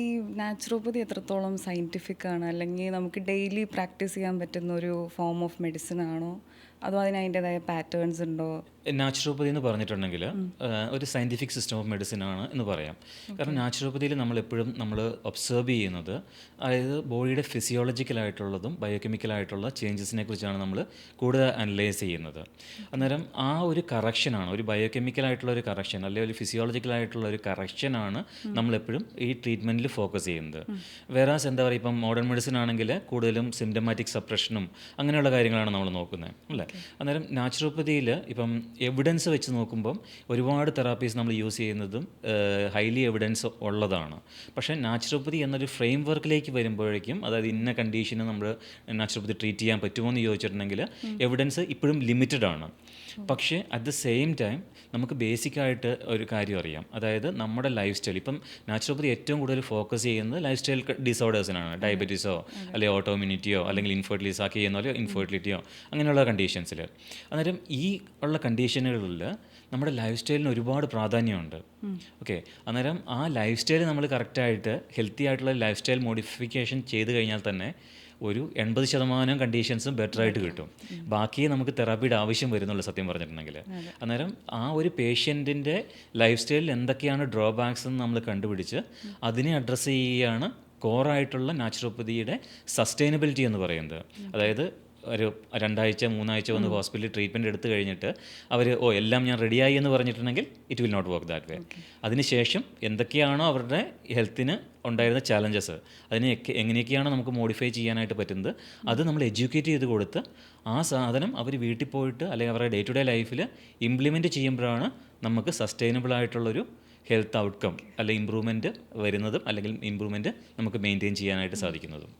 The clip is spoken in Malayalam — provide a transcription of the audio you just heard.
ഈ നാച്ചുറോപ്പതി എത്രത്തോളം സയൻറ്റിഫിക് ആണ്, അല്ലെങ്കിൽ നമുക്ക് ഡെയിലി പ്രാക്ടീസ് ചെയ്യാൻ പറ്റുന്ന ഒരു ഫോം ഓഫ് മെഡിസിൻ ആണോ, അതോ അതിന് അതിൻ്റെതായ പാറ്റേൺസ് ഉണ്ടോ? നാച്ചുറോപ്പതി എന്ന് പറഞ്ഞിട്ടുണ്ടെങ്കിൽ ഒരു സയൻറ്റിഫിക് സിസ്റ്റം ഓഫ് മെഡിസിൻ ആണ് എന്ന് പറയാം. കാരണം നാച്ചുറോപ്പതിയിൽ നമ്മളെപ്പോഴും നമ്മൾ ഒബ്സർവ് ചെയ്യുന്നത്, അതായത് ബോഡിയുടെ ഫിസിയോളജിക്കലായിട്ടുള്ളതും ബയോകെമിക്കലായിട്ടുള്ള ചേഞ്ചസിനെ കുറിച്ചാണ് നമ്മൾ കൂടുതൽ അനലൈസ് ചെയ്യുന്നത്. അന്നേരം ആ ഒരു കറക്ഷനാണ്, ഒരു ബയോകെമിക്കലായിട്ടുള്ള ഒരു കറക്ഷൻ അല്ലെങ്കിൽ ഒരു ഫിസിയോളജിക്കലായിട്ടുള്ള ഒരു കറക്ഷനാണ് നമ്മളെപ്പോഴും ഈ ട്രീറ്റ്മെൻറ്റിൽ ഫോക്കസ് ചെയ്യുന്നത്. വേറാസ് എന്താ പറയുക, ഇപ്പം മോഡേൺ മെഡിസിൻ ആണെങ്കിൽ കൂടുതലും സിംറ്റമാറ്റിക് സപ്രഷനും അങ്ങനെയുള്ള കാര്യങ്ങളാണ് നമ്മൾ നോക്കുന്നത് അല്ലേ. അന്നേരം നാച്ചുറോപ്പതിയിൽ ഇപ്പം എവിഡൻസ് വെച്ച് നോക്കുമ്പം ഒരുപാട് തെറാപ്പീസ് നമ്മൾ യൂസ് ചെയ്യുന്നതും ഹൈലി എവിഡൻസ് ഉള്ളതാണ്. പക്ഷേ നാച്ചുറോപ്പതി എന്നൊരു ഫ്രെയിം വർക്കിലേക്ക് വരുമ്പോഴേക്കും, അതായത് ഇന്ന കണ്ടീഷന് നമ്മൾ നാച്ചുറോപ്പതി ട്രീറ്റ് ചെയ്യാൻ പറ്റുമോ എന്ന് ചോദിച്ചിട്ടുണ്ടെങ്കിൽ എവിഡൻസ് ഇപ്പോഴും ലിമിറ്റഡ് ആണ്. പക്ഷേ അറ്റ് ദ സെയിം ടൈം നമുക്ക് ബേസിക്കായിട്ട് ഒരു കാര്യം അറിയാം, അതായത് നമ്മുടെ ലൈഫ് സ്റ്റൈൽ. ഇപ്പം നാച്ചുറോപ്പതി ഏറ്റവും കൂടുതൽ ഫോക്കസ് ചെയ്യുന്നത് ലൈഫ് സ്റ്റൈൽ ഡിസോർഡേഴ്സിനാണ്. ഡയബറ്റീസോ അല്ലെങ്കിൽ ഓട്ടോമിനിറ്റിയോ അല്ലെങ്കിൽ ഇൻഫെർട്ടിലിറ്റി ചെയ്യുന്ന ഇൻഫെർട്ടിലിറ്റിയോ അങ്ങനെയുള്ള കണ്ടീഷൻസിൽ. അന്നേരം ഈ ഉള്ള കണ്ടീഷനുകളിൽ നമ്മുടെ ലൈഫ് സ്റ്റൈലിന് ഒരുപാട് പ്രാധാന്യമുണ്ട്. ഓക്കെ, അന്നേരം ആ ലൈഫ് സ്റ്റൈൽ നമ്മൾ കറക്റ്റായിട്ട് ഹെൽത്തി ആയിട്ടുള്ള ലൈഫ് സ്റ്റൈൽ മോഡിഫിക്കേഷൻ ചെയ്ത് കഴിഞ്ഞാൽ തന്നെ ഒരു 80% കണ്ടീഷൻസും ബെറ്ററായിട്ട് കിട്ടും. ബാക്കി നമുക്ക് തെറാപ്പിയുടെ ആവശ്യം വരുന്നുള്ളൂ സത്യം പറഞ്ഞിട്ടുണ്ടെങ്കിൽ. അന്നേരം ആ ഒരു പേഷ്യൻറ്റിൻ്റെ ലൈഫ് സ്റ്റൈലിൽ എന്തൊക്കെയാണ് ഡ്രോബാക്സ് എന്ന് നമ്മൾ കണ്ടുപിടിച്ച് അതിനെ അഡ്രസ്സ് ചെയ്യുകയാണ് കോറായിട്ടുള്ള നാച്ചുറോപ്പതിയുടെ സസ്റ്റൈനബിലിറ്റി എന്ന് പറയുന്നത്. അതായത് ഒരു 2 ആഴ്ച 3 ആഴ്ച വന്ന് ഹോസ്പിറ്റലിൽ ട്രീറ്റ്മെൻറ്റ് എടുത്തു കഴിഞ്ഞിട്ട് അവർ എല്ലാം ഞാൻ റെഡിയായി എന്ന് പറഞ്ഞിട്ടുണ്ടെങ്കിൽ it will not work that way. അതിനുശേഷം എന്തൊക്കെയാണോ അവരുടെ ഹെൽത്തിന് ഉണ്ടായിരുന്ന ചാലഞ്ചസ്, അതിനെ എങ്ങനെയൊക്കെയാണ് നമുക്ക് മോഡിഫൈ ചെയ്യാനായിട്ട് പറ്റുന്നത്, അത് നമ്മൾ എഡ്യൂക്കേറ്റ് ചെയ്ത് കൊടുത്ത് ആ സാധനം അവർ വീട്ടിൽ പോയിട്ട് അല്ലെങ്കിൽ അവരുടെ ഡേ ടു ഡേ ലൈഫിൽ ഇംപ്ലിമെൻറ്റ് ചെയ്യുമ്പോഴാണ് നമുക്ക് സസ്റ്റൈനബിൾ ആയിട്ടുള്ളൊരു ഹെൽത്ത് ഔട്ട്കം അല്ലെങ്കിൽ ഇമ്പ്രൂവ്മെൻറ്റ് വരുന്നതും അല്ലെങ്കിൽ ഇമ്പ്രൂവ്മെൻറ്റ് നമുക്ക് മെയിൻറ്റെയിൻ ചെയ്യാനായിട്ട് സാധിക്കുന്നതും.